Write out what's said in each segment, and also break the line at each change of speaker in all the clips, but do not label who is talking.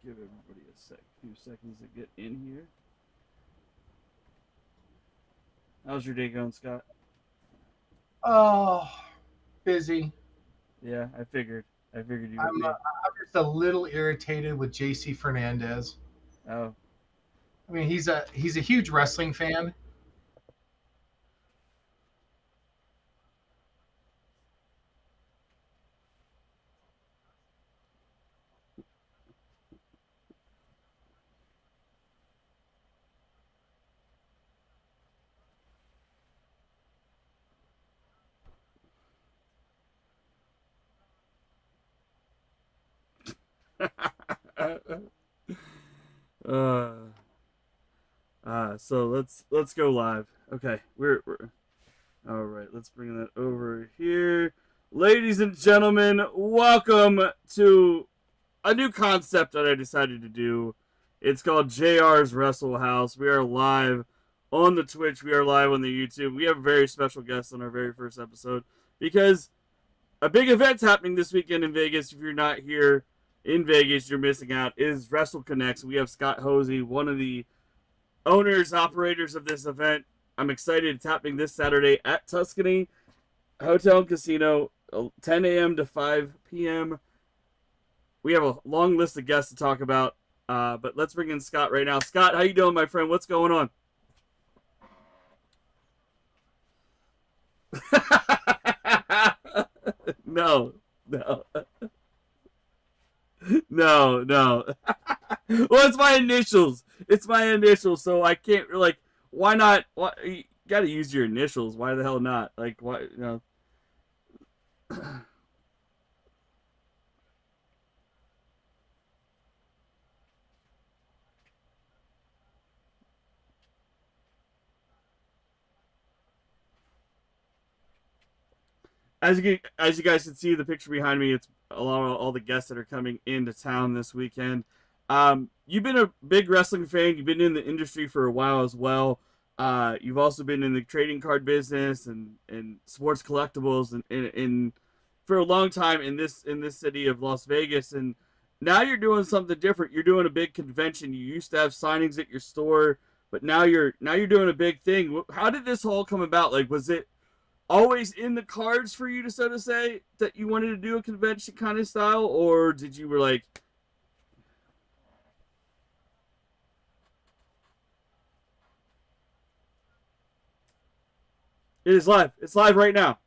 give everybody a few seconds to get in here. How's your day going, Scott?
Oh, busy.
Yeah, I figured. I figured you would
I'm
be.
I'm just a little irritated with JC Fernandez.
Oh.
I mean, he's a huge wrestling fan.
uh, so let's go live. Okay, we're all right. Let's bring that over here, ladies and gentlemen. Welcome to a new concept that I decided to do. It's called JR's Wrestle House. We are live on the Twitch. We are live on the YouTube. We have a very special guest on our very first episode because a big event's happening this weekend in Vegas. If you're not here in Vegas, you're missing out. It is WrestleConnex. We have Scott Hosey, one of the owners, operators of this event. I'm excited. It's happening this Saturday at Tuscany Hotel and Casino, 10 a.m. to 5 p.m. We have a long list of guests to talk about, but let's bring in Scott right now. Scott, how you doing, my friend? What's going on? No, no, no. Well, it's my initials. It's my initials, so I can't like. Why not? Why, you got to use your initials. Why the hell not? Like, why? As you guys can see, the picture behind me, it's a lot of all the guests that are coming into town this weekend. You've been a big wrestling fan. You've been in the industry for a while as well. You've also been in the trading card business and sports collectibles and for a long time in this city of Las Vegas. And now you're doing something different. You're doing a big convention. You used to have signings at your store, but now you're doing a big thing. How did this all come about? Like, was it always in the cards for you to so to say that you wanted to do a convention kind of style, or did you were like it is live, it's live right now?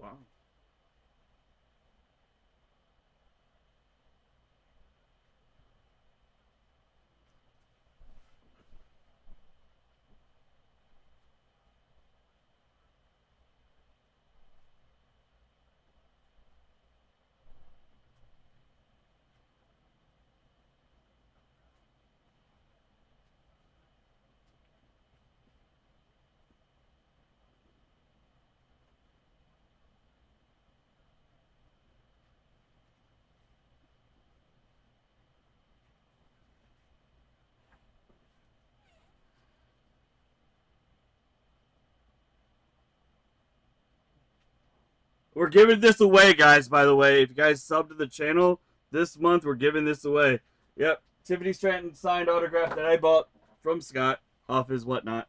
Wow. We're giving this away, guys, by the way. If you guys sub to the channel this month, we're giving this away. Yep. Tiffany Stratton signed autograph that I bought from Scott off his whatnot.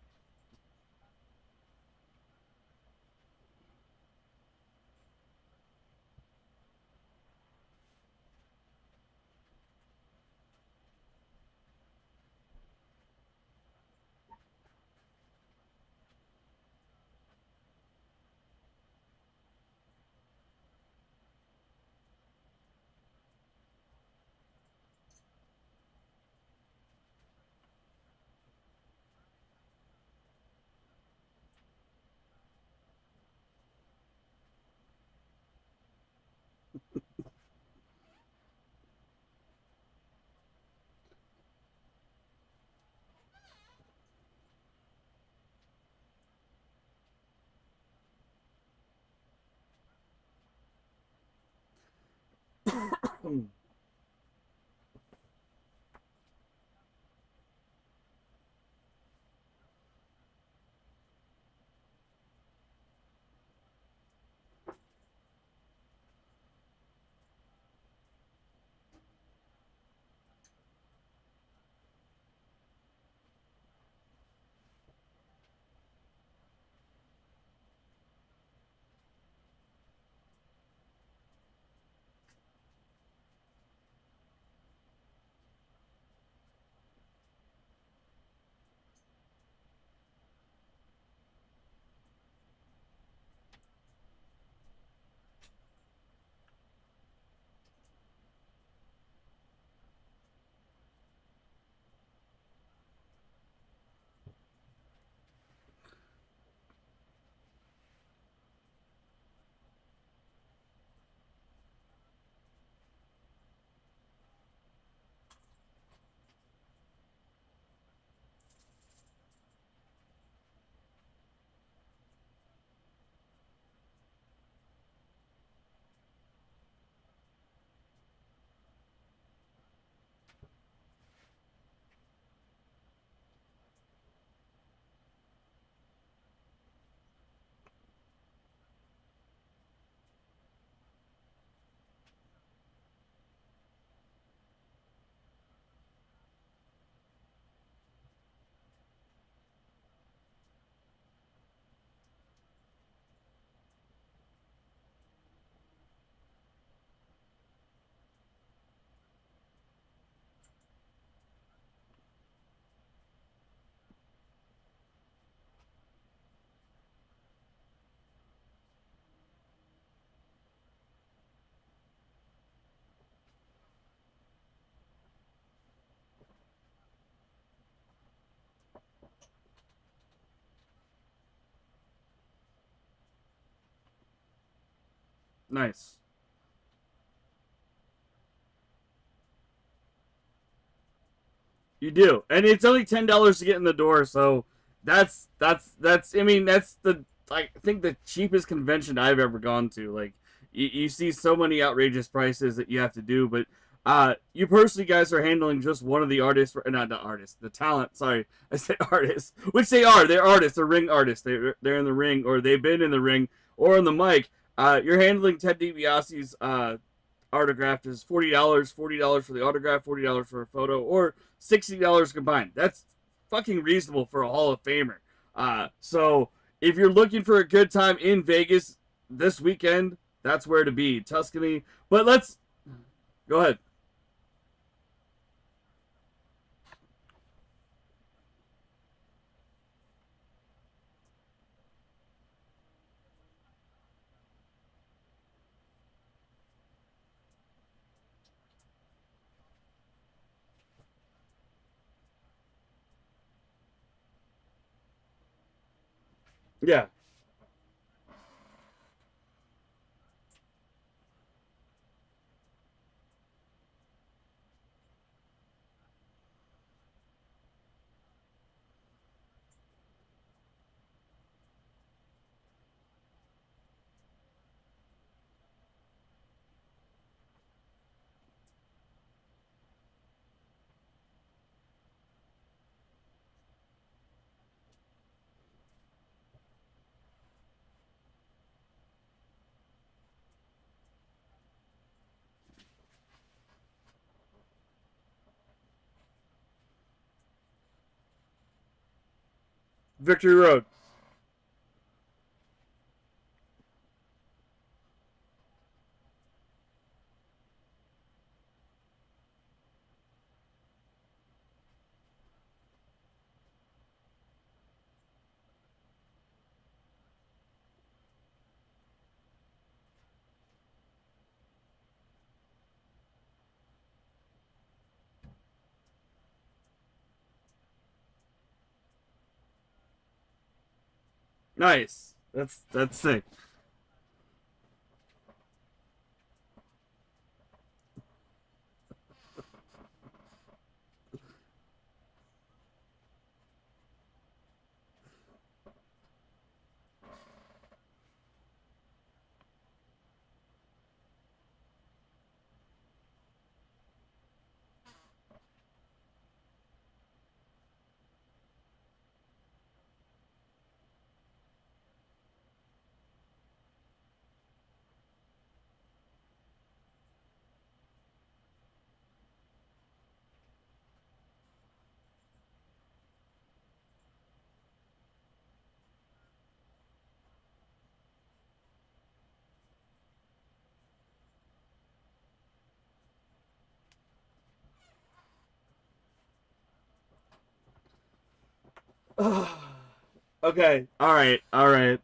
Nice. You do, and it's only $10 to get in the door. So that's. I mean, that's the I think the cheapest convention I've ever gone to. Like you see so many outrageous prices that you have to do, but You personally guys are handling just one of the artists, not the artist, the talent. Sorry, I said artists, which they are. They're artists. They're ring artists. They're in the ring, or they've been in the ring, or on the mic. You're handling Ted DiBiase's autograph is $40. $40 for the autograph, $40 for a photo, or $60 combined. That's fucking reasonable for a Hall of Famer. So if you're looking for a good time in Vegas this weekend, that's where to be. Tuscany. But let's go ahead. Yeah. Victory Road. Nice. That's sick. Okay. All right. All right.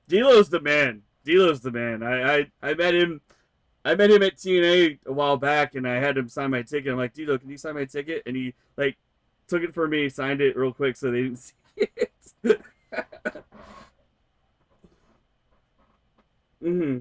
D'Lo's the man. D'Lo's the man. I met him. I met him at TNA a while back, and I had him sign my ticket. I'm like, D'Lo, can you sign my ticket? And he like took it for me, signed it real quick, so they didn't see it. hmm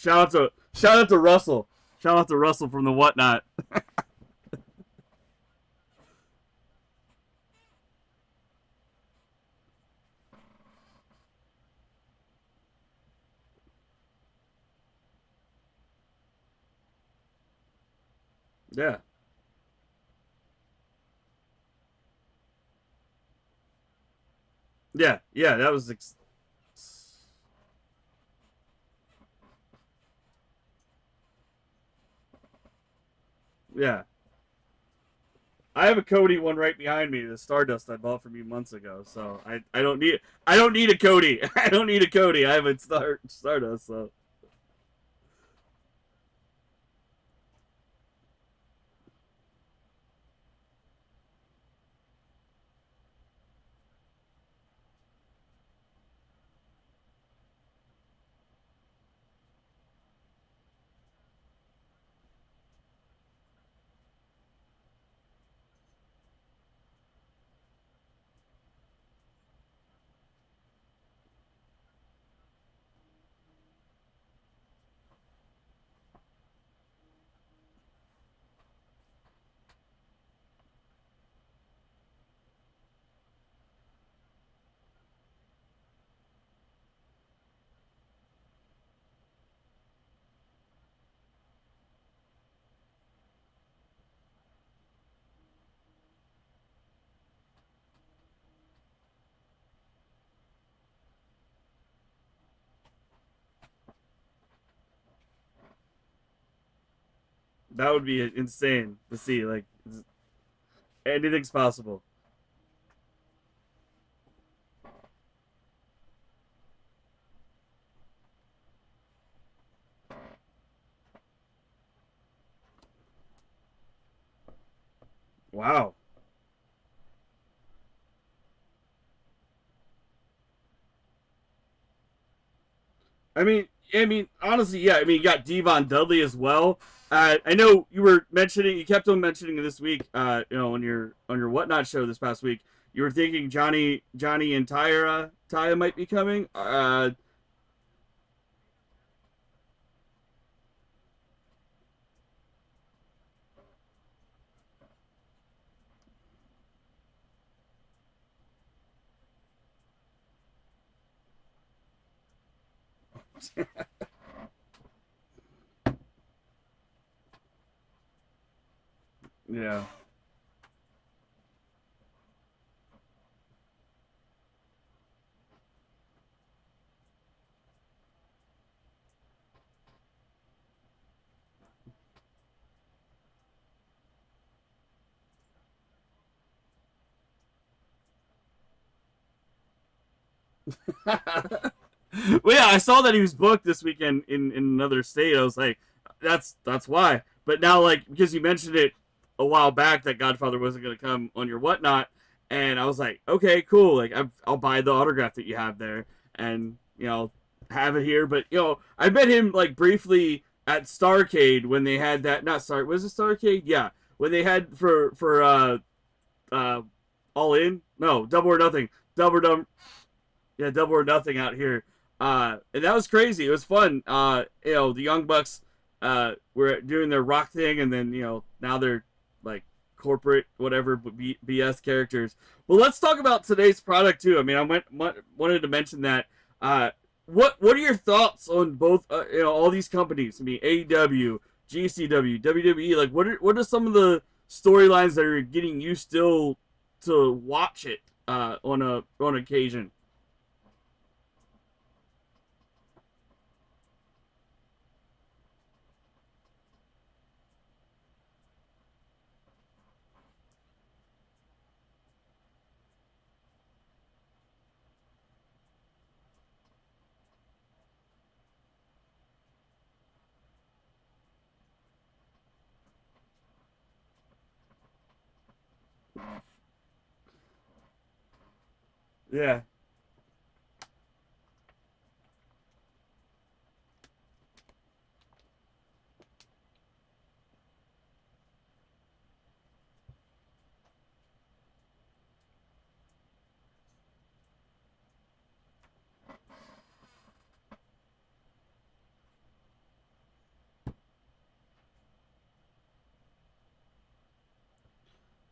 Shout out to Russell. Shout out to Russell from the Whatnot. Yeah. Yeah. Yeah. That was. Yeah. I have a Cody one right behind me, the Stardust I bought from you months ago. So I don't need a Cody. I don't need a Cody. I have a Stardust. So that would be insane to see. Like anything's possible. Wow. Honestly, yeah. I mean, you got Devon Dudley as well. I know you were mentioning, you kept on mentioning this week. On your Whatnot show this past week, you were thinking Johnny and Taya might be coming. Yeah. Well, yeah, I saw that he was booked this weekend in another state. I was like, that's why. But now, like, because you mentioned it a while back that Godfather wasn't going to come on your Whatnot, and I was like, okay, cool. Like, I'll buy the autograph that you have there, and have it here. But I met him like briefly at Starcade when they had that. Not Star. Was it Starcade? Yeah, when they had for uh All In. No, Double or Nothing. Double or Dumb. Yeah, Double or Nothing out here. And that was crazy. It was fun. The Young Bucks were doing their rock thing, and then now they're like corporate whatever BS characters. Well, let's talk about today's product too. I mean, wanted to mention that. What are your thoughts on both? All these companies. I mean, AEW, GCW, WWE. Like, what are some of the storylines that are getting you still to watch it on occasion? Yeah.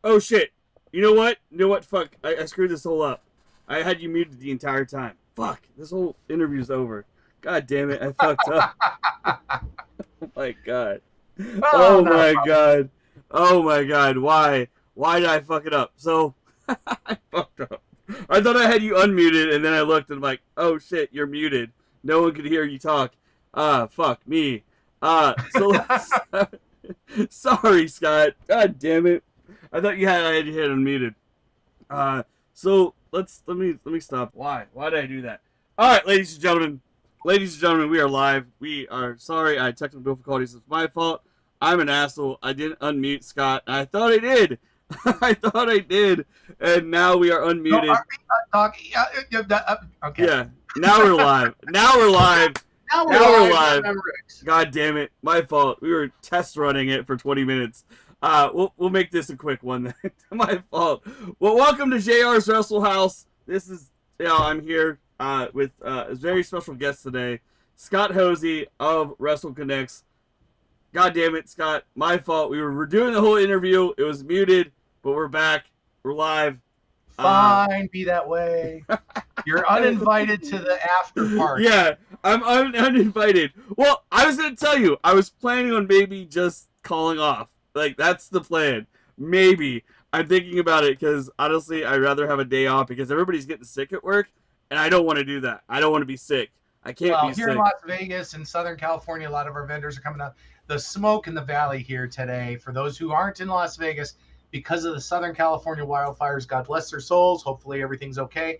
Oh shit! You know what? You know what? Fuck! I screwed this whole up. I had you muted the entire time. Fuck! This whole interview's over. God damn it! I fucked up. Oh my god.
Oh,
Oh
not a
my
problem.
god. Oh my god. Why? Why did I fuck it up? So I fucked up. I thought I had you unmuted, and then I looked and I'm like, oh shit, you're muted. No one could hear you talk. Fuck me. So sorry, Scott. God damn it. I thought I had you hit unmuted. So let me stop. Why? Why did I do that? All right, ladies and gentlemen. Ladies and gentlemen, we are live. We are sorry. I had technical difficulties. It's my fault. I'm an asshole. I didn't unmute Scott. I thought I did. I thought I did. And now we are
No,
unmuted.
are we not talking? Okay.
Yeah. Now we're live. Now we're live.
Now we're
Now we're
live.
live.
I'm Ricks.
God damn it. My fault. We were test running it for 20 minutes. We'll make this a quick one then. My fault. Well, welcome to JR's Wrestle House. This is, I'm here with a very special guest today, Scott Hosey of WrestleConnex. God damn it, Scott. My fault. We were doing the whole interview. It was muted, but we're back. We're live.
Fine, be that way. You're uninvited to the after party.
Yeah, I'm uninvited. Well, I was going to tell you, I was planning on maybe just calling off. Like, that's the plan. Maybe. I'm thinking about it because, honestly, I'd rather have a day off because everybody's getting sick at work, and I don't want to do that. I don't want to be sick. I can't
Well,
be
here
sick.
in Las Vegas and Southern California, a lot of our vendors are coming out. The smoke in the valley here today, for those who aren't in Las Vegas, because of the Southern California wildfires, God bless their souls. Hopefully everything's okay.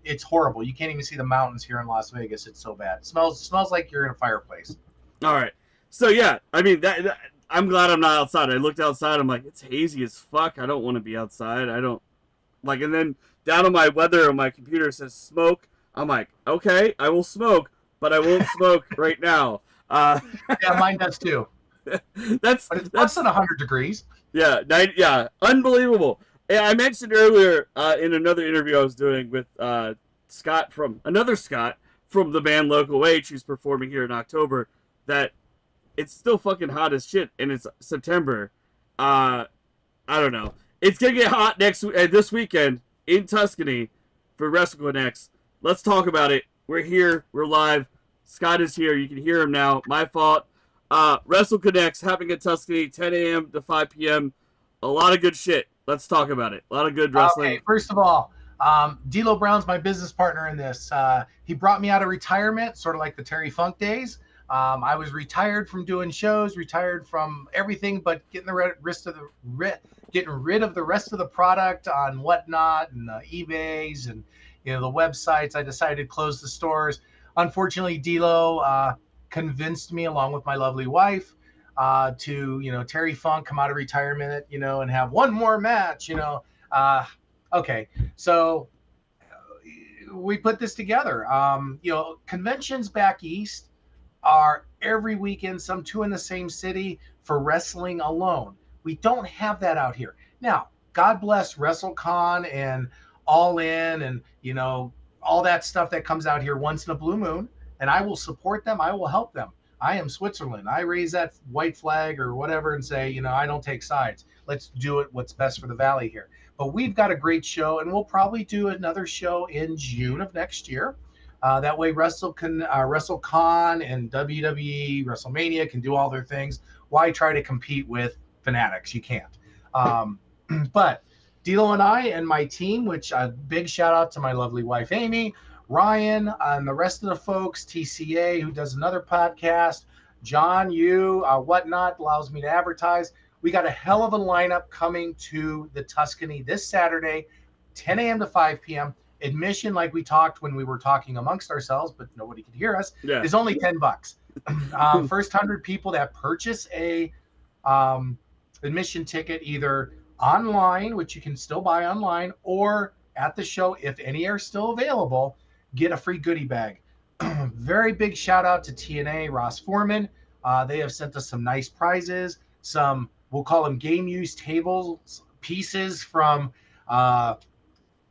It's horrible. You can't even see the mountains here in Las Vegas. It's so bad. It smells like you're in a fireplace.
All right. So, yeah, I mean, I'm glad I'm not outside. I looked outside. I'm like, it's hazy as fuck. I don't want to be outside. I don't, like, and then down on my weather on my computer says smoke. I'm like, okay, I will smoke, but I won't smoke right now.
Yeah, mine does too.
That's
But it's less than 100 degrees.
Yeah, unbelievable. Yeah, I mentioned earlier in another interview I was doing with Scott from the band Local H, who's performing here in October, that it's still fucking hot as shit, and it's September. I don't know. It's gonna get hot this weekend in Tuscany for WrestleConnex. Let's talk about it. We're here. We're live. Scott is here. You can hear him now. My fault. WrestleConnex happening in Tuscany, 10 a.m. to 5 p.m. A lot of good shit. Let's talk about it. A lot of good wrestling.
Okay, first of all, D'Lo Brown's my business partner in this. He brought me out of retirement, sort of like the Terry Funk days. I was retired from doing shows, retired from everything, but getting rid of the rest of the product on Whatnot and eBays and the websites. I decided to close the stores. Unfortunately, D'Lo convinced me, along with my lovely wife, to Terry Funk come out of retirement, and have one more match. Okay, so we put this together. Conventions back east are every weekend, some two in the same city for wrestling alone. We don't have that out here. Now, God bless WrestleCon and All In and, all that stuff that comes out here once in a blue moon. And I will support them. I will help them. I am Switzerland. I raise that white flag or whatever and say, I don't take sides. Let's do it what's best for the Valley here. But we've got a great show, and we'll probably do another show in June of next year. That way WrestleCon and WWE, WrestleMania can do all their things. Why try to compete with Fanatics? You can't. But D'Lo and I and my team, which a big shout out to my lovely wife, Amy, Ryan, and the rest of the folks, TCA, who does another podcast, John, Whatnot, allows me to advertise. We got a hell of a lineup coming to the Tuscany this Saturday, 10 a.m. to 5 p.m. Admission, like we talked when we were talking amongst ourselves, but nobody could hear us, is only $10. First 100 people that purchase a admission ticket, either online, which you can still buy online, or at the show, if any are still available, get a free goodie bag. Very big shout out to TNA, Ross Foreman. They have sent us some nice prizes, some, we'll call them game use tables, pieces from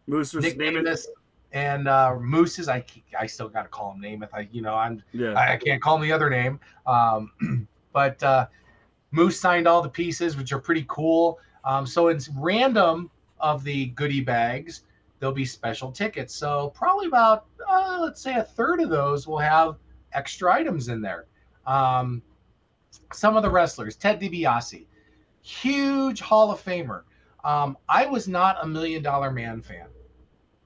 Moose versus Namath.
And Moose's, I still got to call him Namath. I can't call him the other name. But Moose signed all the pieces, which are pretty cool. So it's random of the goodie bags, there'll be special tickets. So probably about, let's say, a third of those will have extra items in there. Um, some of the wrestlers, Ted DiBiase, huge Hall of Famer. I was not a $1 Million Man fan.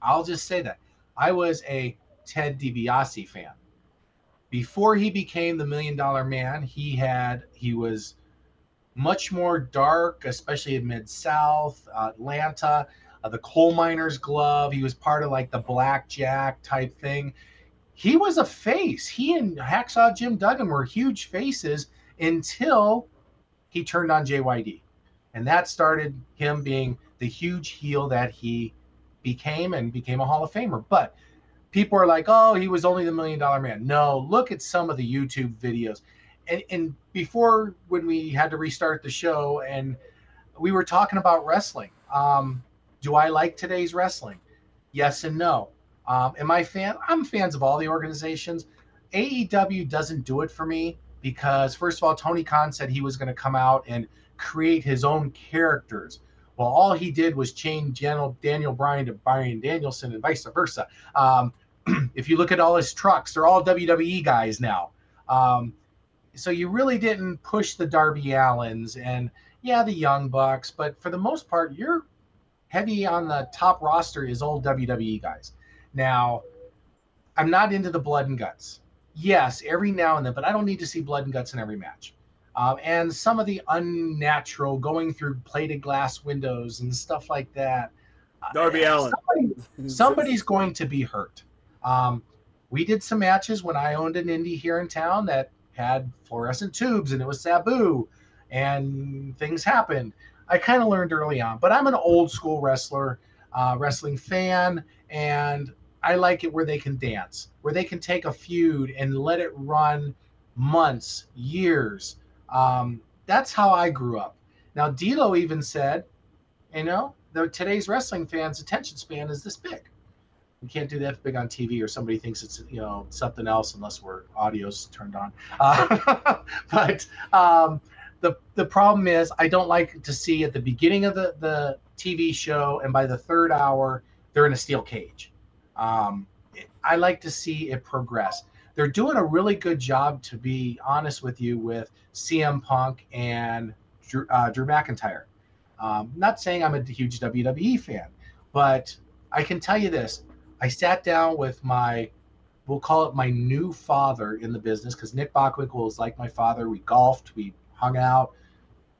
I'll just say that. I was a Ted DiBiase fan. Before he became the $1 Million Man, he was much more dark, especially in Mid-South, Atlanta, the coal miner's glove. He was part of like the blackjack type thing. He was a face. He and Hacksaw Jim Duggan were huge faces until he turned on JYD. And that started him being the huge heel that he became, and became a Hall of Famer. But people are like, oh, he was only the $1 Million Man. No, look at some of the YouTube videos. And before, when we had to restart the show and we were talking about wrestling, do I like today's wrestling? Yes and no. Am I fan? I'm fans of all the organizations. AEW doesn't do it for me because, first of all, Tony Khan said he was going to come out and create his own characters. Well, all he did was change Daniel Bryan to Bryan Danielson and vice versa. If you look at all his trucks, they're all WWE guys now. So you really didn't push the Darby Allins and, yeah, the Young Bucks, but for the most part, you're heavy on the top roster is old WWE guys. Now, I'm not into the blood and guts. Yes, every now and then, but I don't need to see blood and guts in every match. And some of the unnatural going through plated glass windows and stuff like that.
Darby Allin.
Somebody's going to be hurt. We did some matches when I owned an indie here in town that had fluorescent tubes and it was Sabu and things happened. I kind of learned early on, but I'm an old school wrestling fan, and I like it where they can dance, where they can take a feud and let it run months, years. That's how I grew up. Now, D'Lo even said, today's wrestling fans' attention span is this big. You can't do that big on TV, or somebody thinks it's something else unless audio's turned on. But the problem is I don't like to see at the beginning of the TV show and by the third hour they're in a steel cage. I like to see it progress. They're doing a really good job, to be honest with you, with CM Punk and Drew McIntyre. Not saying I'm a huge WWE fan, but I can tell you this. I sat down with we'll call it my new father in the business, because Nick Bockwinkel is like my father. We golfed, we hung out,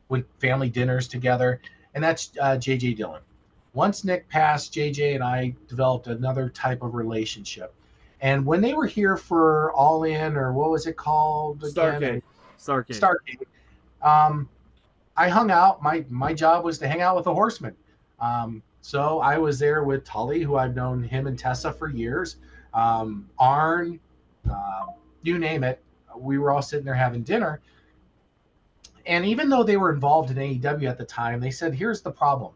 went family dinners together, and that's JJ Dillon. Once Nick passed, JJ and I developed another type of relationship. And when they were here for All In, or what was it called again? Starrcade. I hung out. My job was to hang out with the Horsemen. So I was there with Tully, who I've known him and Tessa for years. Arn, you name it. We were all sitting there having dinner. And even though they were involved in AEW at the time, they said, here's the problem.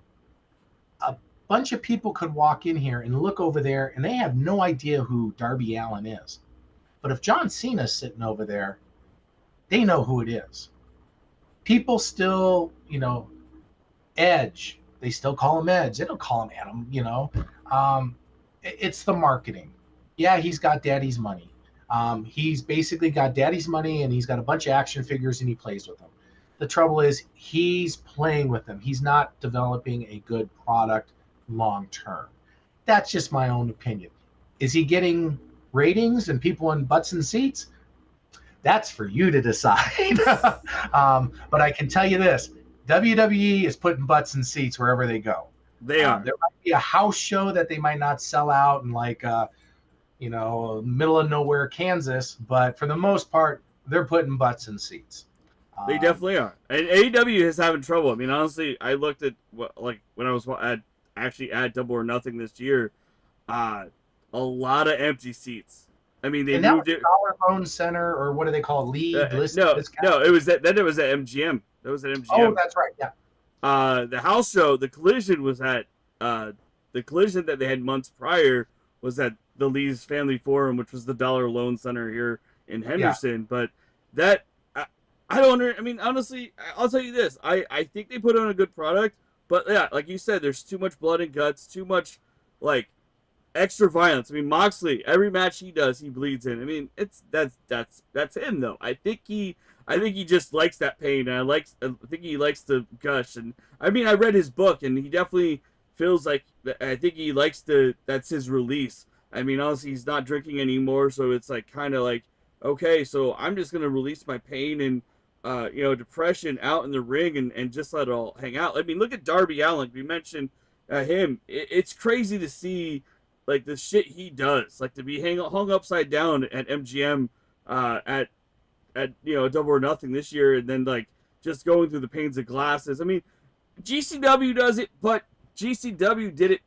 A bunch of people could walk in here and look over there, and they have no idea who Darby Allin is. But if John Cena's sitting over there, they know who it is. People still, Edge. They still call him Edge. They don't call him Adam, It's the marketing. Yeah, he's got daddy's money. He's basically got daddy's money, and he's got a bunch of action figures, and he plays with them. The trouble is he's playing with them. He's not developing a good product long term. That's just my own opinion. Is he getting ratings and people in butts and seats? That's for you to decide. But I can tell you this. WWE is putting butts in seats wherever they go.
They are.
There might be a house show that they might not sell out in middle of nowhere Kansas, but for the most part, they're putting butts in seats.
They definitely are. And AEW is having trouble. I mean, honestly, I looked at when I was at Double or Nothing this year, a lot of empty seats. I mean, they moved it.
Collarbone Center, or what do they call it? League?
No, it was that. Then it was at MGM. That was at MGM.
Oh, that's right. Yeah.
The house show, the collision was at the collision that they had months prior was at the Lee's Family Forum, which was the Dollar Loan Center here in Henderson. Yeah. But that I don't. I mean, honestly, I'll tell you this. I think they put on a good product, But yeah, like you said, there's too much blood and guts, too much like extra violence. I mean, Moxley, every match he does, he bleeds in. I mean, that's him though. I think he just likes that pain, and I think he likes to gush. And I mean, I read his book, and he definitely feels like I think he likes to. That's his release. I mean, honestly, he's not drinking anymore, so it's like kind of like, okay, so I'm just gonna release my pain and depression out in the ring and just let it all hang out. I mean, look at Darby Allin. We mentioned him. It's crazy to see like the shit he does, like to be hung upside down at MGM at Double or Nothing this year, and then like just going through the panes of glasses. I mean, GCW does it, but GCW did it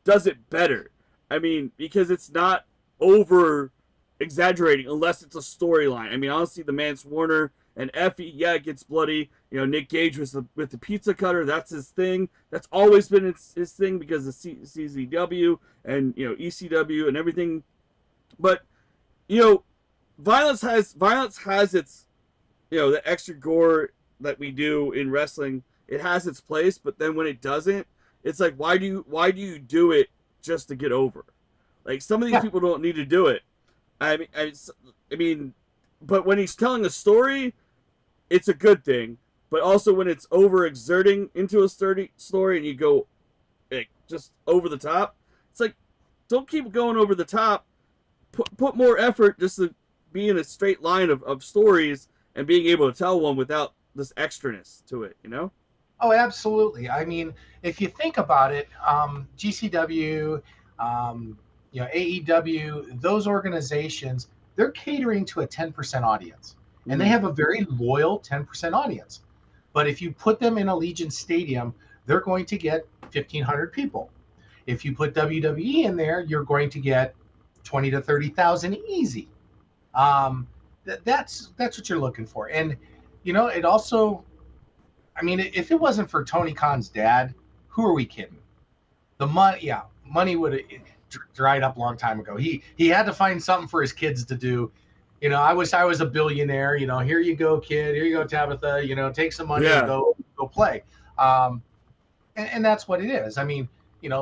does it better. I mean, because it's not over exaggerating unless it's a storyline. I mean, honestly, the Mance Warner and Effie, yeah, it gets bloody. Nick Gage with the pizza cutter, that's his thing. That's always been his thing because of CZW and ECW and everything. But violence has its the extra gore that we do in wrestling. It has its place, but then when it doesn't, it's like why do you do it just to get over? Like some of these people don't need to do it. I mean, but when he's telling a story, it's a good thing. But also when it's overexerting into a story and you go like just over the top, it's like don't keep going over the top. Put more effort just to be in a straight line of stories and being able to tell one without this extraness to it,
Oh, absolutely. I mean, if you think about it, GCW, AEW, those organizations, they're catering to a 10% audience. And they have a very loyal 10% audience. But if you put them in Allegiant Stadium, they're going to get 1,500 people. If you put WWE in there, you're going to get 20 to 30,000 easy. That's what you're looking for. And, it also, I mean, if it wasn't for Tony Khan's dad, who are we kidding? The money would have dried up a long time ago. He had to find something for his kids to do. I wish I was a billionaire. Here you go, kid. Here you go, Tabitha. Take some money and go play. And that's what it is. I mean,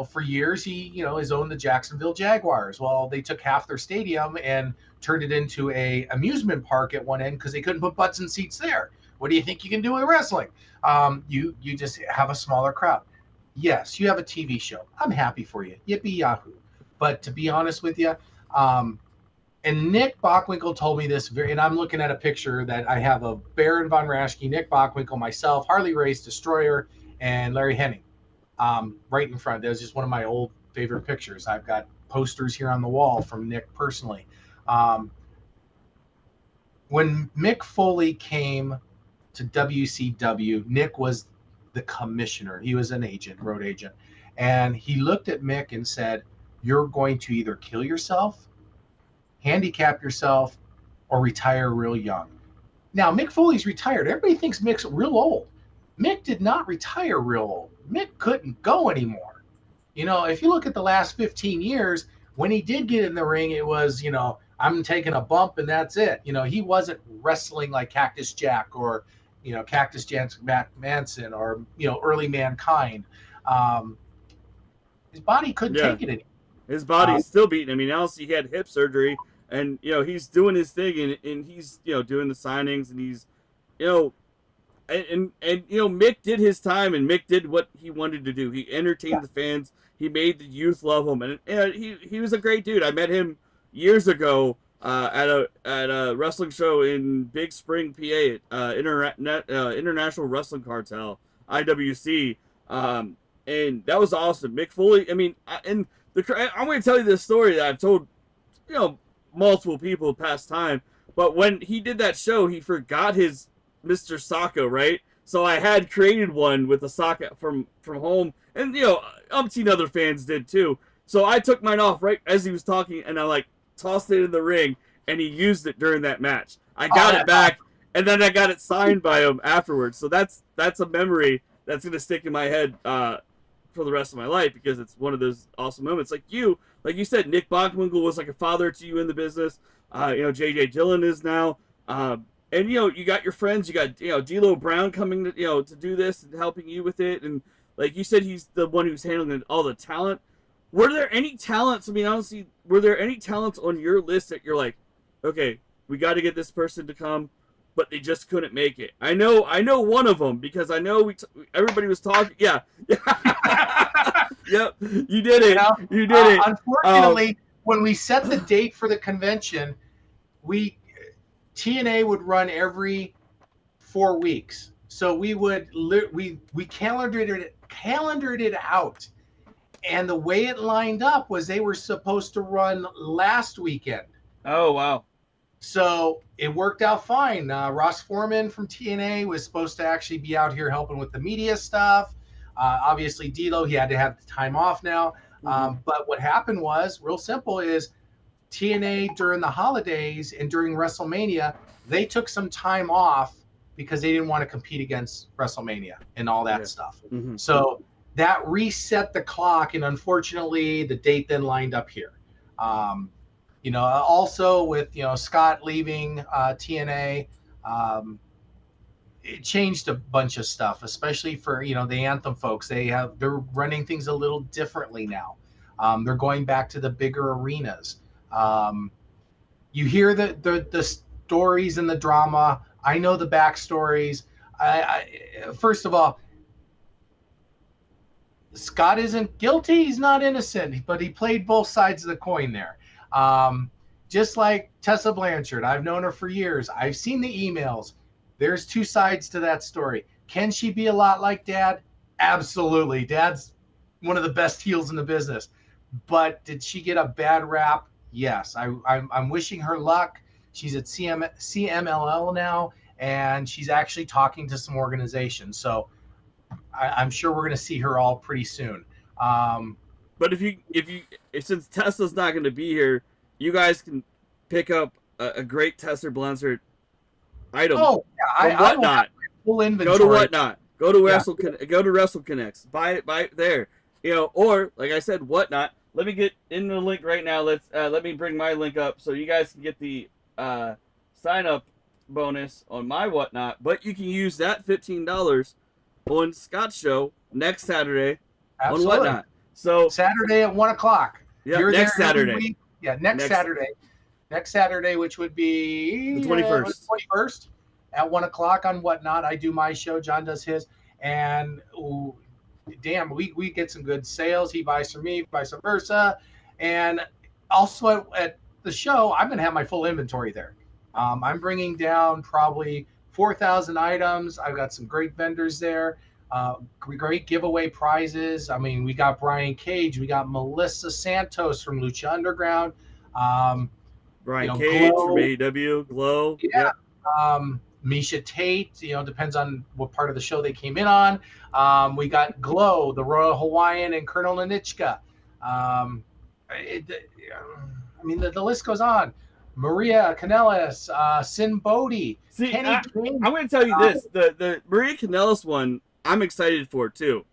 for years he, has owned the Jacksonville Jaguars. Well, they took half their stadium and turned it into a amusement park at one end because they couldn't put butts in seats there. What do you think you can do with wrestling? You just have a smaller crowd. Yes, you have a TV show. I'm happy for you. Yippee yahoo. But to be honest with you, and Nick Bockwinkel told me this, and I'm looking at a picture that I have of Baron Von Raschke, Nick Bockwinkel, myself, Harley Race, Destroyer, and Larry Hennig right in front. That was just one of my old favorite pictures. I've got posters here on the wall from Nick personally. When Mick Foley came to WCW, Nick was the commissioner. He was an agent, road agent. And he looked at Mick and said, you're going to either kill yourself, handicap yourself, or retire real young. Now, Mick Foley's retired. Everybody thinks Mick's real old. Mick did not retire real old. Mick couldn't go anymore. If you look at the last 15 years, when he did get in the ring, it was, I'm taking a bump and that's it. He wasn't wrestling like Cactus Jack or, Cactus Jack Manson or, early Mankind. His body couldn't take it anymore. His
body's still beating. I mean, obviously he had hip surgery, and he's doing his thing, and he's doing the signings, and he's and Mick did his time, and Mick did what he wanted to do. He entertained the fans. He made the youth love him, and he was a great dude. I met him years ago at a wrestling show in Big Spring, PA, International Wrestling Cartel, IWC, and that was awesome. Mick Foley. I mean, I'm going to tell you this story that I've told, multiple people past time. But when he did that show, he forgot his Mr. Socko, right? So I had created one with a Socko from home, and umpteen other fans did too. So I took mine off right as he was talking, and I tossed it in the ring, and he used it during that match. I got it back, and then I got it signed by him afterwards. So that's a memory that's gonna stick in my head for the rest of my life, because it's one of those awesome moments. Like you said, Nick Bockwinkel was like a father to you in the business. J.J. Dillon is now. and you got your friends. You got D'Lo Brown coming to to do this and helping you with it, and like you said, he's the one who's handling all the talent. Were there any talents? I mean, honestly, were there any talents on your list that you're like, okay, we got to get this person to come, but they just couldn't make it? I know one of them because I know everybody was talking. Yeah, yep, you did it. You did it.
Unfortunately, when we set the date for the convention, TNA would run every 4 weeks, so we calendared it out. And the way it lined up was they were supposed to run last weekend.
Oh, wow.
So it worked out fine. Ross Foreman from TNA was supposed to actually be out here helping with the media stuff. Obviously, D'Lo, he had to have the time off now. But what happened was, real simple, is TNA during the holidays and during WrestleMania, they took some time off because they didn't want to compete against WrestleMania and all that stuff. So that reset the clock, and unfortunately, the date then lined up here. Also with Scott leaving TNA, it changed a bunch of stuff, especially for the Anthem folks. They're running things a little differently now. They're going back to the bigger arenas. You hear the stories and the drama. I know the backstories. First of all, Scott isn't guilty. He's not innocent, but he played both sides of the coin there. Just like Tessa Blanchard, I've known her for years. I've seen the emails. There's two sides to that story. Can she be a lot like Dad? Absolutely. Dad's one of the best heels in the business. But did she get a bad rap? Yes. I'm wishing her luck. She's at CMLL now, and she's actually talking to some organizations. So I'm sure we're going to see her all pretty soon.
But since Tesla's not going to be here, you guys can pick up a great Tessa Blanchard item.
Oh,
from Whatnot.
Full inventory.
Go to Whatnot. Go to Wrestle. Go to WrestleConnex. Buy it there. Or like I said, Whatnot. Let me get in the link right now. Let me bring my link up so you guys can get the sign up bonus on my Whatnot. But you can use that $15 on Scott's show next Saturday on Whatnot. So
Saturday at 1:00.
Yeah, next Saturday.
Next Saturday. Next Saturday, which would be
the 21st.
21st at 1:00 on Whatnot. I do my show. John does his, and we get some good sales. He buys from me, vice versa, and also at the show, I'm gonna have my full inventory there. I'm bringing down probably 4,000 items. I've got some great vendors there. Great giveaway prizes. I mean, we got Brian Cage, we got Melissa Santos from Lucha Underground,
Brian Cage
Glow.
from AEW, Glow.
Yeah. Misha Tate, depends on what part of the show they came in on. We got Glow, the Royal Hawaiian, and Colonel Anichka. The list goes on. Maria Kanellis, Sin Bodhi, Kenny King.
I'm going to tell you this: the Maria Kanellis one, I'm excited for too.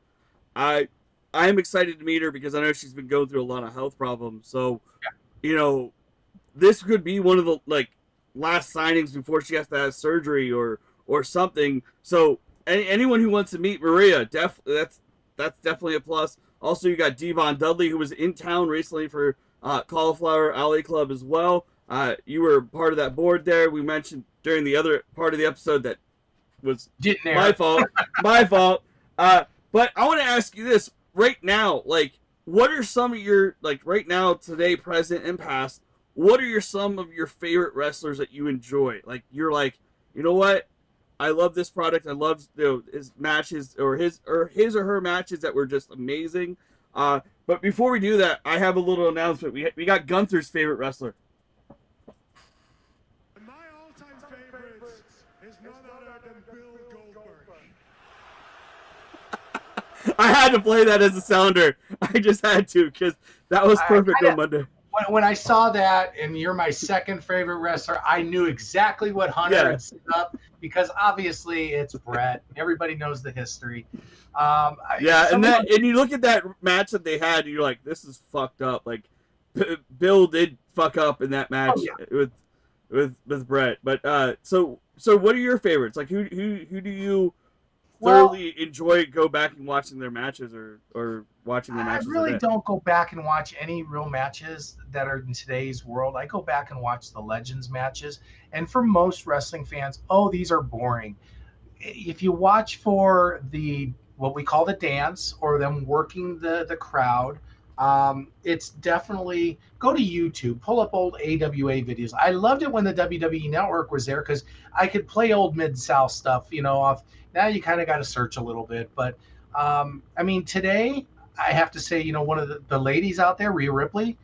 I am excited to meet her because I know she's been going through a lot of health problems. So, this could be one of the last signings before she has to have surgery or something. So, anyone who wants to meet Maria, that's definitely a plus. Also, you got Devon Dudley, who was in town recently for Cauliflower Alley Club as well. You were part of that board there. We mentioned during the other part of the episode that was my fault. My fault. But I want to ask you this right now. What are some of your, right now, today, present, and past, what are some of your favorite wrestlers that you enjoy? You're you know what? I love this product. I love his matches or his or her matches that were just amazing. But before we do that, I have a little announcement. We got Gunther's favorite wrestler.
My all-time favorite is none other than Bill Goldberg.
I had to play that as a sounder. I just had to because that was perfect on Monday.
When I saw that, and you're my second favorite wrestler, I knew exactly what Hunter had set up because obviously it's Brett. Everybody knows the history.
And you look at that match that they had, and you're like, this is fucked up. Bill did fuck up in that match with Brett. But so So what are your favorites? Like who do you
Well,
thoroughly enjoy go back and watching their matches or watching the
I
matches
really
today?
don't go back and watch any real matches that are in today's world. I go back and watch the Legends matches. And for most wrestling fans, oh, these are boring. If you watch for the what we call the dance or them working the crowd, it's definitely go to YouTube, pull up old AWA videos. I loved it when the WWE Network was there because I could play old Mid South stuff. Off now you kind of got to search a little bit, but I mean today I have to say, one of the ladies out there, Rhea Ripley,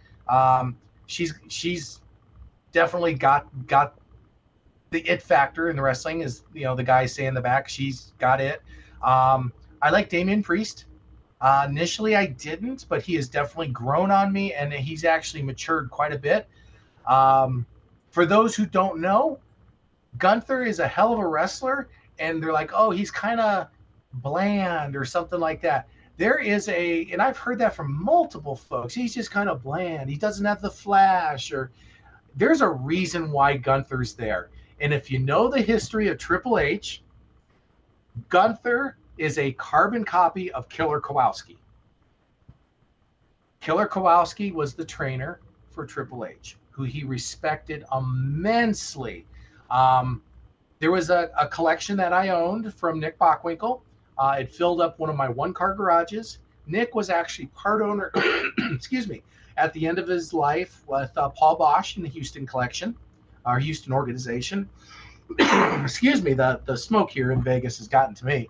she's definitely got the it factor in the wrestling is the guys say in the back she's got it. I like Damian Priest. Initially I didn't, but he has definitely grown on me and he's actually matured quite a bit. For those who don't know, Gunther is a hell of a wrestler, and they're like, oh, he's kind of bland or something like that. There is and I've heard that from multiple folks, he's just kind of bland, he doesn't have the flash, or there's a reason why Gunther's there. And if you know the history of Triple H, Gunther is a carbon copy of Killer Kowalski. Killer Kowalski was the trainer for Triple H, who he respected immensely. There was a collection that I owned from Nick Bockwinkel. It filled up one of my one-car garages. Nick was actually part owner, excuse me, at the end of his life with Paul Bosch in the Houston collection, our Houston organization. Excuse me, the smoke here in Vegas has gotten to me.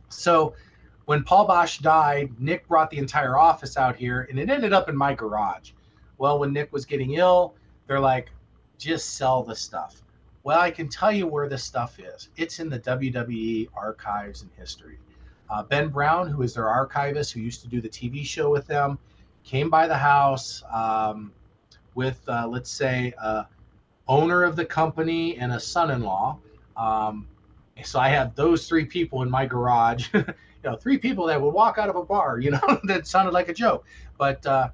So when Paul Bosch died, Nick brought the entire office out here, and it ended up in my garage. Well, when Nick was getting ill, they're like, just sell the stuff. Well, I can tell you where the stuff is. It's in the WWE archives and history. Ben Brown, who is their archivist, who used to do the TV show with them, came by the house with, let's say, owner of the company and a son-in-law. So I have those three people in my garage. Three people that would walk out of a bar, that sounded like a joke. But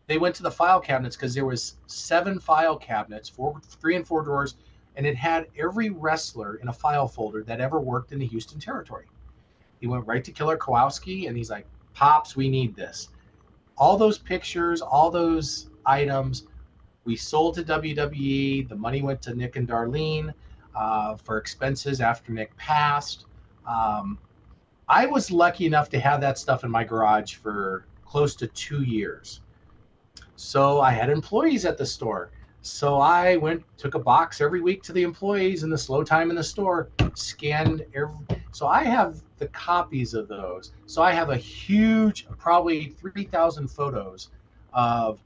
they went to the file cabinets because there was 7 file cabinets, 3 and 4 drawers, and it had every wrestler in a file folder that ever worked in the Houston territory. He went right to Killer Kowalski, and he's like, Pops, we need this. All those pictures, all those items, we sold to WWE. The money went to Nick and Darlene for expenses after Nick passed. I was lucky enough to have that stuff in my garage for close to 2 years. So I had employees at the store. So I took a box every week to the employees in the slow time in the store, scanned so I have the copies of those. So I have a huge, probably 3,000 photos of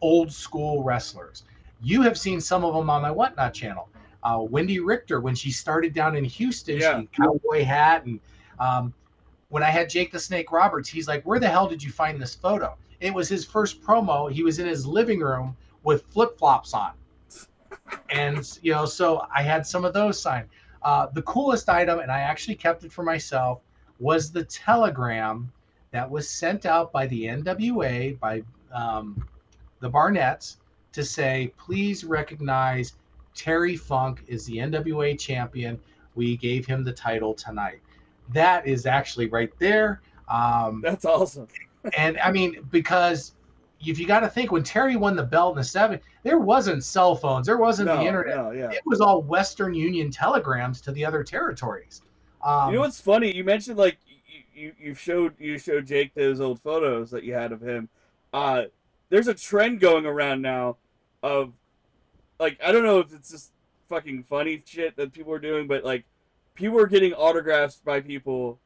old school wrestlers. You have seen some of them on my Whatnot channel. Wendy Richter, when she started down in Houston, she had a cowboy hat. And when I had Jake the Snake Roberts, he's like, where the hell did you find this photo? It was his first promo. He was in his living room with flip-flops on. And, so I had some of those signed. The coolest item, and I actually kept it for myself, was the telegram that was sent out by the NWA, by the Barnetts, to say, please recognize Terry Funk is the NWA champion. We gave him the title tonight. That is actually right there.
That's awesome.
And I mean, because if you got to think, when Terry won the belt in the 70s, there wasn't cell phones, there wasn't the internet. It was all Western Union telegrams to the other territories.
You know what's funny? You mentioned like you showed Jake those old photos that you had of him. There's a trend going around now of, like, I don't know if it's just fucking funny shit that people are doing, but like people are getting autographs by people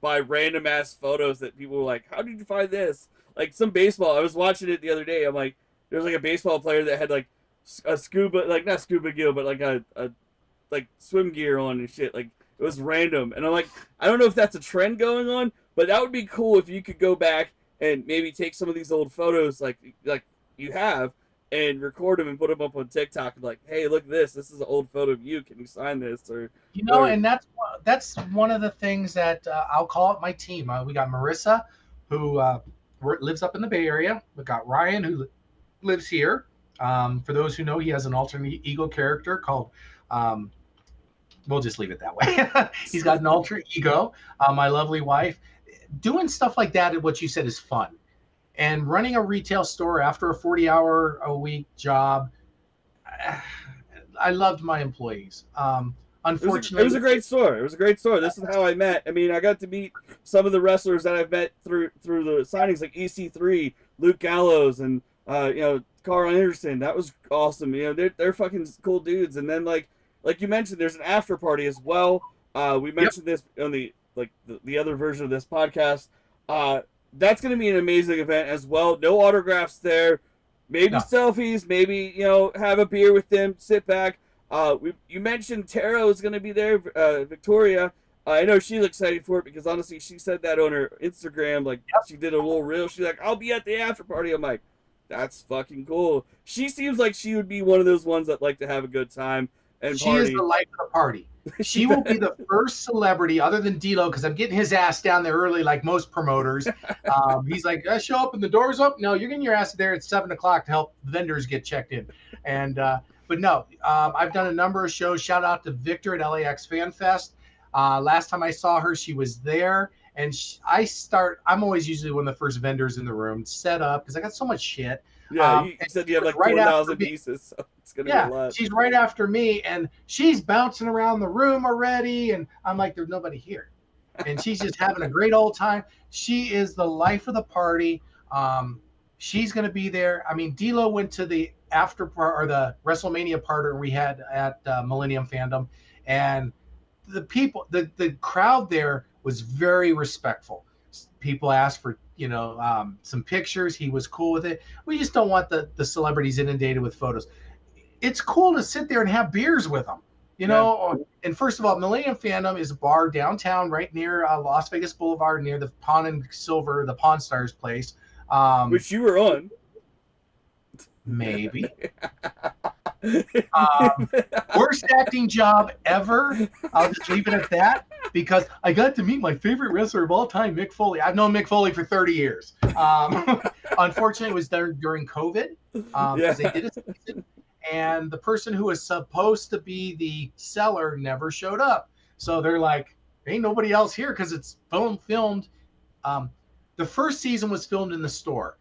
by random ass photos that people were like, how did you find this? Like some baseball, I was watching it the other day. I'm like, there's like a baseball player that had like a scuba, like not scuba gear, but like a like swim gear on and shit. Like it was random, and I'm like, I don't know if that's a trend going on, but that would be cool if you could go back and maybe take some of these old photos like you have and record them and put them up on TikTok and like, hey, look at this. This is an old photo of you. Can you sign this? Or
and that's one of the things that I'll call it my team. We got Marissa, who lives up in the Bay Area. We got Ryan, who lives here. For those who know, he has an alternate ego character called We'll just leave it that way. He's got an alter ego. My lovely wife. Doing stuff like that, what you said, is fun. And running a retail store after a 40-hour-a-week job, I loved my employees. Unfortunately,
it was a great store. It was a great store. This is how I met. I mean, I got to meet some of the wrestlers that I've met through the signings, like EC3, Luke Gallows, and Carl Anderson. That was awesome. They're fucking cool dudes. And then like you mentioned, there's an after party as well. We mentioned this on the other version of this podcast. That's going to be an amazing event as well. No autographs there. Maybe selfies. Maybe have a beer with them. Sit back. You mentioned Tara is going to be there. Victoria. I know she's excited for it because honestly, she said that on her Instagram. Like she did a little reel. She's like, "I'll be at the after party." I'm like, "That's fucking cool." She seems like she would be one of those ones that like to have a good time and
she
party.
is the life of the party. She will be the first celebrity other than D'Lo, because I'm getting his ass down there early like most promoters. He's like, I show up and the door's up. No, you're getting your ass there at 7 o'clock to help vendors get checked in. And but no, I've done a number of shows. Shout out to Victor at LAX Fan Fest. Last time I saw her, she was there. And I'm always usually one of the first vendors in the room, set up, because I got so much shit.
Yeah, you said you have like 4,000 pieces, so it's going to be a lot.
She's right after me, and she's bouncing around the room already, and I'm like, there's nobody here. And she's just having a great old time. She is the life of the party. She's going to be there. I mean, D'Lo went to the after part, or the WrestleMania party we had at Millennium Fandom, and the people, the crowd there was very respectful. People asked for some pictures. He was cool with it. We just don't want the celebrities inundated with photos. It's cool to sit there and have beers with them, And first of all, Millennium Fandom is a bar downtown right near Las Vegas Boulevard, near the Pawn and Silver, the Pawn Stars place.
Which you were on.
Maybe. Worst acting job ever. I'll just leave it at that, because I got to meet my favorite wrestler of all time, Mick Foley. I've known Mick Foley for 30 years. Unfortunately, it was during COVID, because they did a season, and the person who was supposed to be the seller never showed up. So they're like, ain't nobody else here, because it's filmed. The first season was filmed in the store.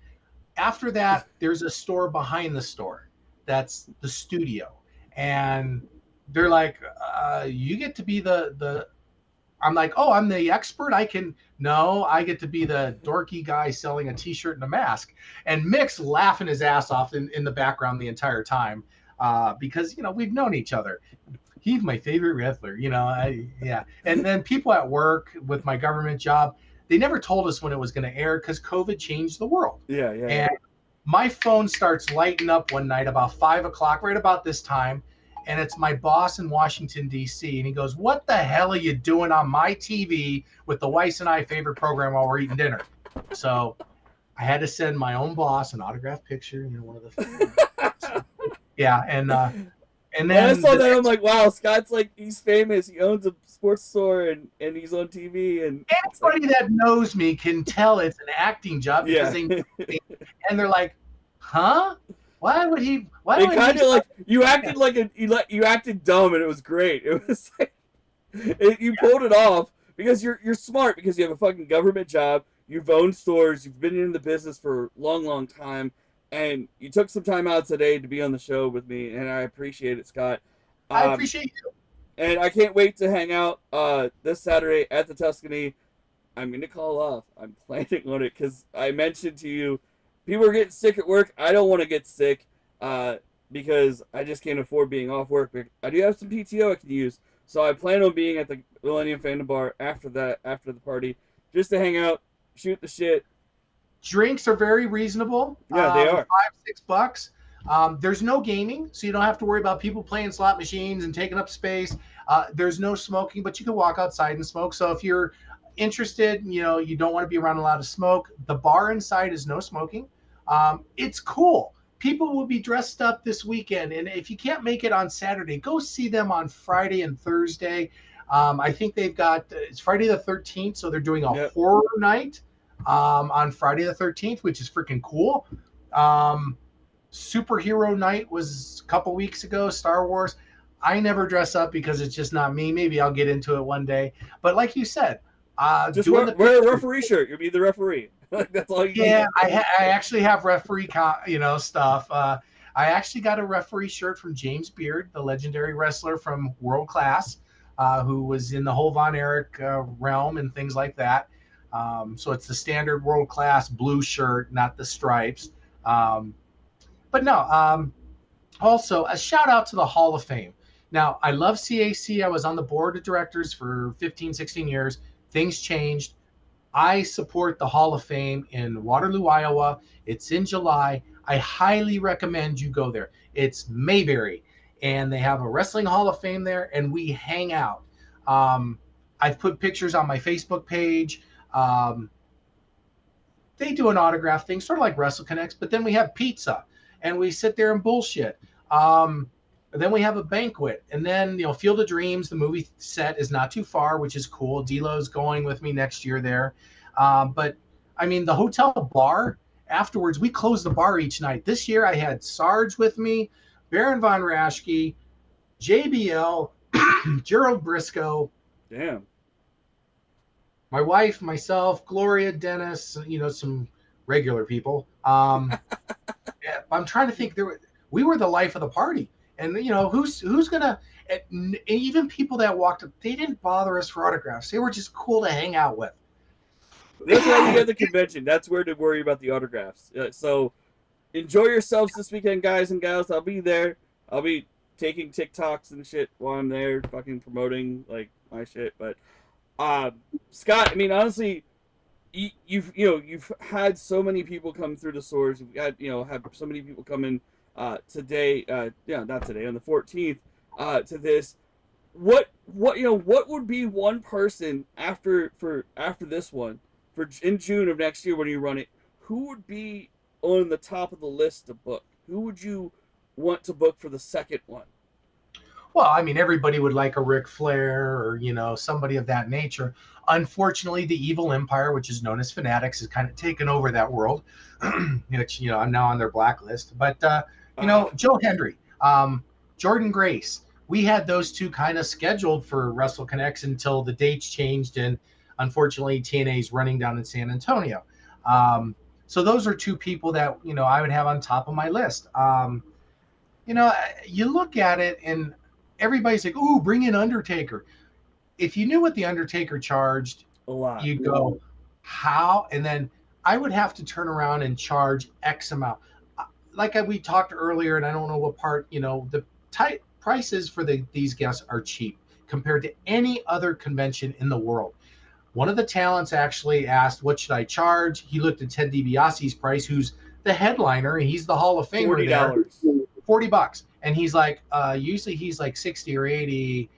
After that, there's a store behind the store. That's the studio. And they're like, you get to be the I'm like, oh, I'm the expert. I get to be the dorky guy selling a t-shirt and a mask. And Mick's laughing his ass off in the background the entire time, because, we've known each other. He's my favorite wrestler, And then people at work with my government job, they never told us when it was going to air, because COVID changed the world.
Yeah.
And my phone starts lighting up one night about 5 o'clock, right about this time. And it's my boss in Washington, D.C. And he goes, what the hell are you doing on my TV with the Weiss and I favorite program while we're eating dinner? So I had to send my own boss an autographed picture, one of the yeah. And then
when I saw that, I'm like, wow, Scott's like, he's famous. He owns a sports store and he's on TV. And
anybody that knows me can tell it's an acting job, because and they're like, huh? Why would he? Why would
kind
he?
of like you acted like you acted dumb, and it was great. It was like you pulled it off because you're smart, because you have a fucking government job. You've owned stores. You've been in the business for a long time. And you took some time out today to be on the show with me, and I appreciate it, Scott.
I appreciate you.
And I can't wait to hang out this Saturday at the Tuscany. I'm going to call off. I'm planning on it, because I mentioned to you, people are getting sick at work. I don't want to get sick because I just can't afford being off work. But I do have some PTO I can use. So I plan on being at the Millennium Fandom Bar after the party, just to hang out, shoot the shit.
Drinks are very reasonable.
Yeah, they are.
$5-6. There's no gaming, so you don't have to worry about people playing slot machines and taking up space. There's no smoking, but you can walk outside and smoke. So if you're interested, you don't want to be around a lot of smoke, the bar inside is no smoking. It's cool. People will be dressed up this weekend, and if you can't make it on Saturday, go see them on Friday and Thursday. I think they've got it's Friday the 13th, so they're doing a horror night on Friday the 13th, which is freaking cool. Superhero night was a couple weeks ago, Star Wars. I never dress up because it's just not me. Maybe I'll get into it one day. But like you said,
Just
doing
wear a referee shirt. You'll be the referee. That's all you
yeah,
need.
I actually have referee, stuff. I actually got a referee shirt from James Beard, the legendary wrestler from World Class, who was in the whole Von Erich realm and things like that. So it's the standard World Class blue shirt, not the stripes. But no, also a shout out to the Hall of Fame. Now, I love CAC. I was on the board of directors for 15, 16 years. Things changed. I support the Hall of Fame in Waterloo, Iowa. It's in July. I highly recommend you go there. It's Mayberry, and they have a Wrestling Hall of Fame there, and we hang out. I've put pictures on my Facebook page. They do an autograph thing, sort of like WrestleConnex, but then we have pizza, and we sit there and bullshit. Then we have a banquet, and then Field of Dreams, the movie set is not too far, which is cool. D'Lo's going with me next year there. But I mean, the hotel bar afterwards, we close the bar each night. This year, I had Sarge with me, Baron von Raschke, JBL, Gerald Briscoe.
Damn.
My wife, myself, Gloria, Dennis, some regular people. Yeah, I'm trying to think. We were the life of the party. And who's gonna? And even people that walked up, they didn't bother us for autographs. They were just cool to hang out with.
That's why you get the convention. That's where to worry about the autographs. So enjoy yourselves this weekend, guys and gals. I'll be there. I'll be taking TikToks and shit while I'm there, fucking promoting like my shit. But Scott, I mean, honestly, you've had so many people come through the stores. You've had have so many people come in. Today, not today, on the 14th, to this. What would be one person after this one, in June of next year when you run it, who would be on the top of the list to book? Who would you want to book for the second one?
Well, I mean, everybody would like a Ric Flair or, somebody of that nature. Unfortunately, the evil empire, which is known as Fanatics, has kind of taken over that world, which, I'm now on their blacklist. But, Joe Hendry, Jordan Grace, we had those two kind of scheduled for WrestleConnex until the dates changed. And unfortunately, TNA is running down in San Antonio. So those are two people that, I would have on top of my list. You look at it and everybody's like, ooh, bring in Undertaker. If you knew what the Undertaker charged,
A lot.
you'd go, how? And then I would have to turn around and charge X amount. Like we talked earlier, and I don't know what part, the prices for these guests are cheap compared to any other convention in the world. One of the talents actually asked, what should I charge? He looked at Ted DiBiase's price, who's the headliner, and he's the Hall of Famer
$40.
there. $40. And he's like, usually he's like 60 or 80.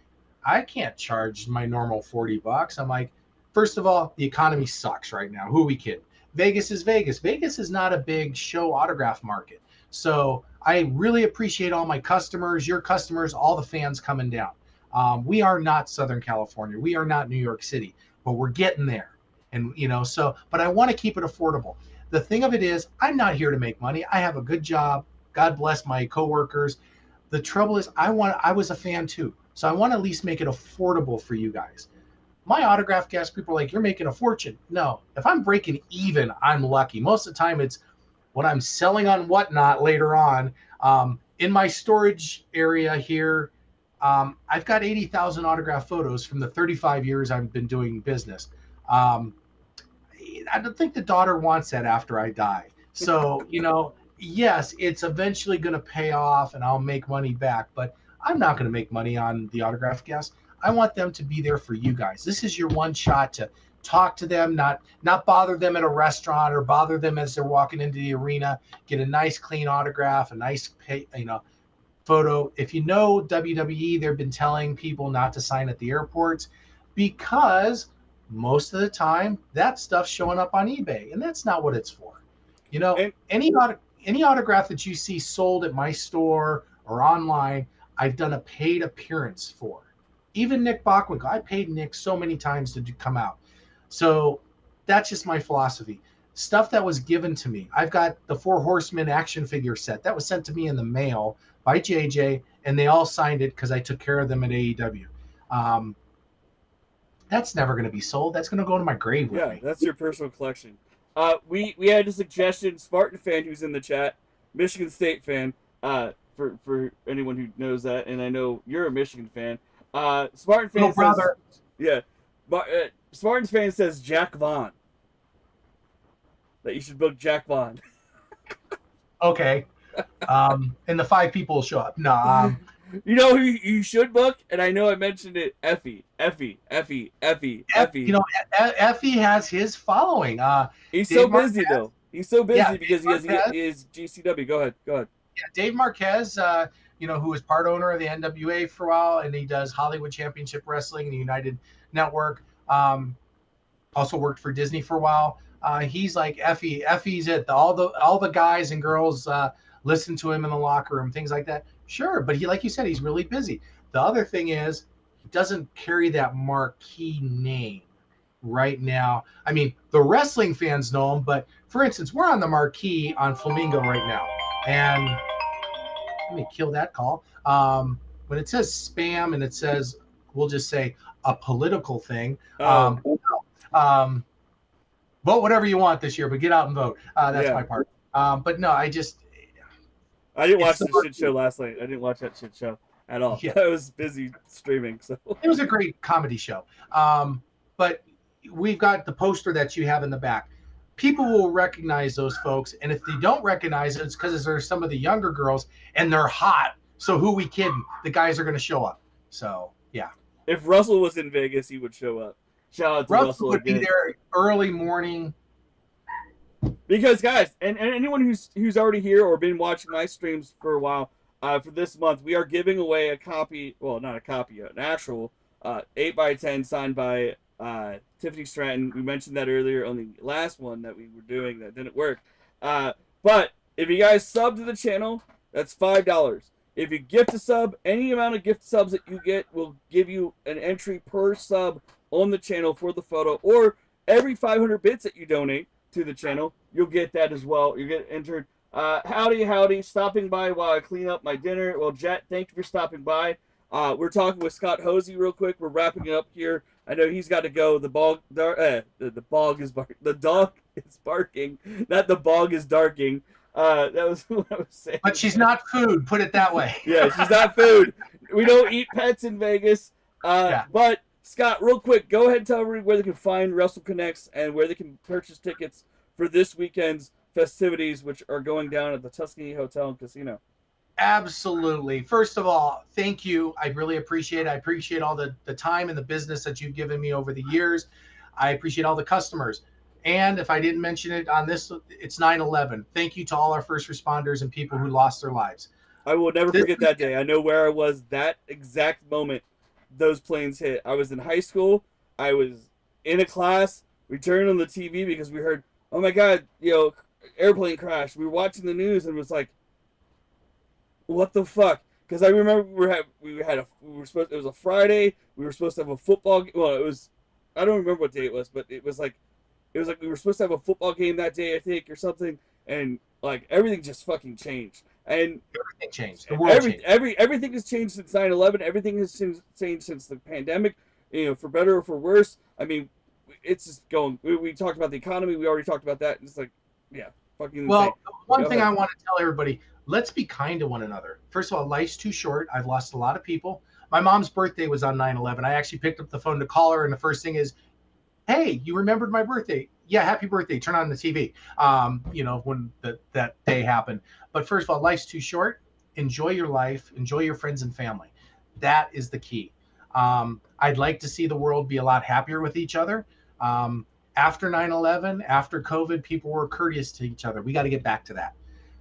I can't charge my normal $40. I'm like, first of all, the economy sucks right now. Who are we kidding? Vegas is Vegas. Vegas is not a big show autograph market. So I really appreciate all my customers, your customers, all the fans coming down. We are not Southern California. We are not New York City, but we're getting there. And, but I want to keep it affordable. The thing of it is, I'm not here to make money. I have a good job. God bless my coworkers. The trouble is, I was a fan too. So I want to at least make it affordable for you guys. My autograph guests, people are like, you're making a fortune. No, if I'm breaking even, I'm lucky. Most of the time it's what I'm selling on Whatnot later on. In my storage area here, I've got 80,000 autograph photos from the 35 years I've been doing business. I don't think the daughter wants that after I die. So, yes, it's eventually going to pay off and I'll make money back, but I'm not going to make money on the autograph guests. I want them to be there for you guys. This is your one shot to talk to them, not bother them at a restaurant or bother them as they're walking into the arena. Get a nice clean autograph, a nice photo. If you know WWE, they've been telling people not to sign at the airports because most of the time that stuff's showing up on eBay, and that's not what it's for. Any autograph that you see sold at my store or online, I've done a paid appearance for. Even Nick Bockwinkel, I paid Nick so many times to come out. So that's just my philosophy. stuff that was given to me. I've got the Four Horsemen action figure set that was sent to me in the mail by JJ, and they all signed it because I took care of them at AEW. That's never going to be sold. That's going to go to my grave with
Yeah,
me.
that's your personal collection. We had a suggestion, Spartan fan who's in the chat, Michigan State fan, for anyone who knows that, and I know you're a Michigan fan. Spartan fan
Little brother.
says, yeah, Spartans fan says Jack Vaughn. That you should book Jack Vaughn.
Okay. And the 5 people will show up. No,
you know who you should book, and I know I mentioned it. Effie.
You know, Effie has his following.
He's
Dave
so busy
Marquez.
though. He's so busy
Yeah,
because
Dave
he has GCW. Go ahead.
Yeah, Dave Marquez, you know, who was part owner of the NWA for a while, and he does Hollywood Championship Wrestling, the United Network. Also worked for Disney for a while. He's like Effie's it. All the guys and girls listen to him in the locker room, things like that. Sure, but he, like you said, he's really busy. The other thing is he doesn't carry that marquee name right now. I mean, the wrestling fans know him, but for instance, we're on the marquee on Flamingo right now, and let me kill that call. When it says spam and it says, we'll just say a political thing. Vote whatever you want this year, but get out and vote. That's my part. But no, I
didn't watch the shit show last night. I didn't watch that shit show at all.
Yeah.
I was busy streaming. So
it was a great comedy show. But we've got the poster that you have in the back. People will recognize those folks, and if they don't recognize it, it's because there's some of the younger girls, and they're hot. So who we kidding? The guys are going to show up. So yeah.
If Russell was in Vegas, he would show up. Shout out to
Russell would
again.
be there early morning.
Because guys, and anyone who's already here or been watching my streams for a while, for this month, we are giving away a copy. Well, not a copy, an actual 8x10 signed by Tiffany Stratton. We mentioned that earlier on the last one that we were doing that didn't work. But if you guys sub to the channel, that's $5. If you gift a sub, any amount of gift subs that you get will give you an entry per sub on the channel for the photo, or every 500 bits that you donate to the channel, you'll get that as well. You get entered. Howdy, stopping by while I clean up my dinner. Well, Jet, thank you for stopping by. We're talking with Scott Hosey real quick. We're wrapping it up here. I know he's got to go. The dog is barking. Not the bog is darking. That was what I was saying.
But she's not food, put it that way.
Yeah, she's not food. We don't eat pets in Vegas. But Scott, real quick, go ahead and tell everybody where they can find WrestleConnex and where they can purchase tickets for this weekend's festivities, which are going down at the Tuscany Hotel and Casino.
Absolutely. First of all, thank you. I really appreciate it. I appreciate all the time and the business that you've given me over the years. I appreciate all the customers. And if I didn't mention it on this, it's 9/11. Thank you to all our first responders and people who lost their lives.
I will never forget that day. I know where I was that exact moment those planes hit. I was in high school. I was in a class. We turned on the TV because we heard, oh my God, airplane crash. We were watching the news and it was like, what the fuck? Because I remember it was a Friday. We were supposed to have a football. Well, I don't remember what day it was, but it was like we were supposed to have a football game that day, I think, or something. And like everything just fucking changed. And
everything changed. The world changed.
Everything has changed since 9/11. Everything has changed since the pandemic. For better or for worse. I mean, it's just going. We talked about the economy. We already talked about that. It's like, yeah, fucking.
Well,
insane.
one thing I want to tell everybody: let's be kind to one another. First of all, life's too short. I've lost a lot of people. My mom's birthday was on 9/11. I actually picked up the phone to call her, and the first thing is, "Hey, you remembered my birthday? Yeah, happy birthday. Turn on the TV." When that day happened. But first of all, life's too short. Enjoy your life. Enjoy your friends and family. That is the key. I'd like to see the world be a lot happier with each other. After 9/11, after COVID, people were courteous to each other. We got to get back to that.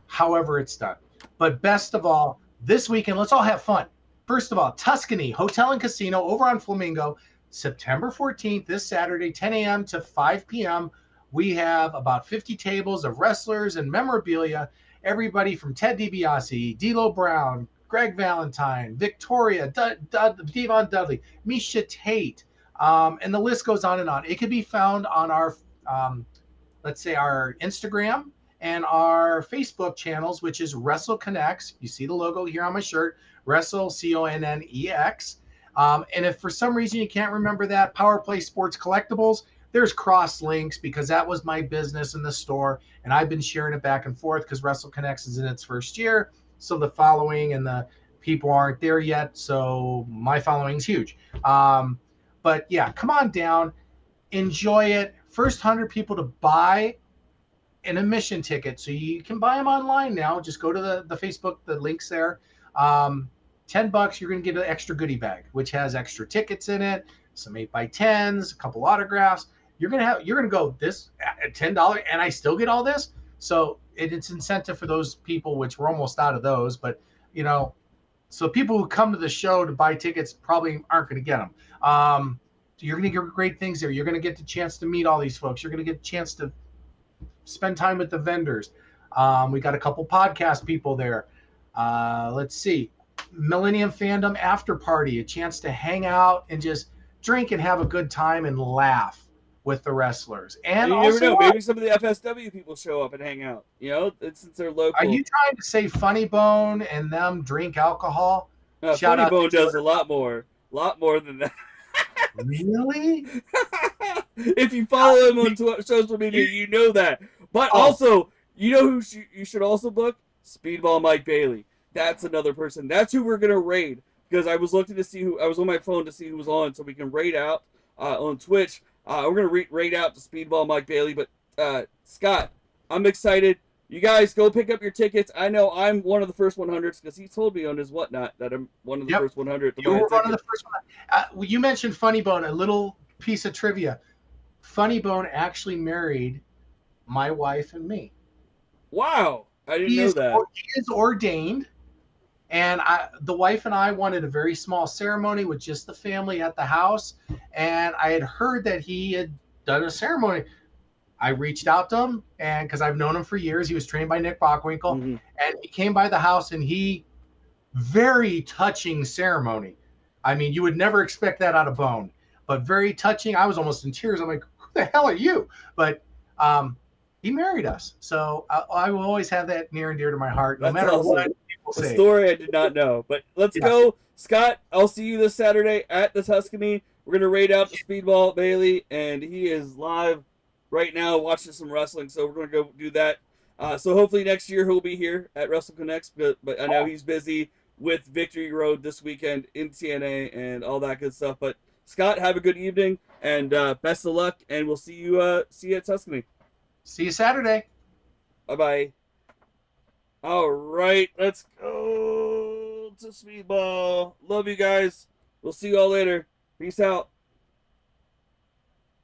However it's done. But best of all, this weekend, let's all have fun. First of all, Tuscany Hotel and Casino over on Flamingo, September 14th, this Saturday, 10 a.m. to 5 p.m. We have about 50 tables of wrestlers and memorabilia. Everybody from Ted DiBiase, D'Lo Brown, Greg Valentine, Victoria, Devon Dudley, Misha Tate, and the list goes on and on. It can be found on our, let's say, our Instagram and our Facebook channels, which is WrestleConnex. You see the logo here on my shirt, Wrestle, CONNEX. And if for some reason you can't remember that, Power Play Sports Collectibles, there's cross links because that was my business in the store, and I've been sharing it back and forth because WrestleConnex is in its first year, so the following and the people aren't there yet, so my following's huge. But yeah, come on down, enjoy it. First 100 people to buy an admission ticket, so you can buy them online now. Just go to the Facebook, the link's there. $10, you're going to get an extra goodie bag, which has extra tickets in it, some 8x10s, a couple autographs. You're gonna go this at $10, and I still get all this. So it's incentive for those people, which we're almost out of those. But so people who come to the show to buy tickets probably aren't going to get them. So you're going to get great things there. You're going to get the chance to meet all these folks. You're going to get a chance to spend time with the vendors. We got a couple podcast people there. Let's see, Millennium Fandom After Party, a chance to hang out and just drink and have a good time and laugh with the wrestlers. And
you never know, maybe some of the FSW people show up and hang out. Since they're local.
Are you trying to say Funny Bone and them drink alcohol?
Funny Bone does a lot more than that.
Really?
If you follow him on social media, you know that. But also, you know who you should also book? Speedball Mike Bailey. That's another person. That's who we're gonna raid, because I was looking to see who. I was on my phone to see who was on, so we can raid out on Twitch. We're going to raid out to Speedball Mike Bailey. But, Scott, I'm excited. You guys go pick up your tickets. I know I'm one of the first 100s because he told me on his whatnot that I'm one of the first 100.
You were one of the first one. You mentioned Funny Bone, a little piece of trivia. Funny Bone actually married my wife and me.
Wow. I didn't know that.
He is ordained. And the wife and I wanted a very small ceremony with just the family at the house. And I had heard that he had done a ceremony. I reached out to him, and because I've known him for years, he was trained by Nick Bockwinkel. Mm-hmm. And he came by the house, and very touching ceremony. I mean, you would never expect that out of Bone, but very touching. I was almost in tears. I'm like, who the hell are you? But he married us. So I will always have that near and dear to my heart, no matter what.
A story I did not know, but let's go, Scott. I'll see you this Saturday at the Tuscany. We're gonna raid out the Speedball Bailey, and he is live right now watching some wrestling. So we're gonna go do that. So hopefully next year he'll be here at WrestleConnex, but I know he's busy with Victory Road this weekend in TNA and all that good stuff. But Scott, have a good evening and best of luck, and we'll see you at Tuscany.
See you Saturday.
Bye bye. All right, let's go to Speedball. Love you guys. We'll see you all later. Peace out.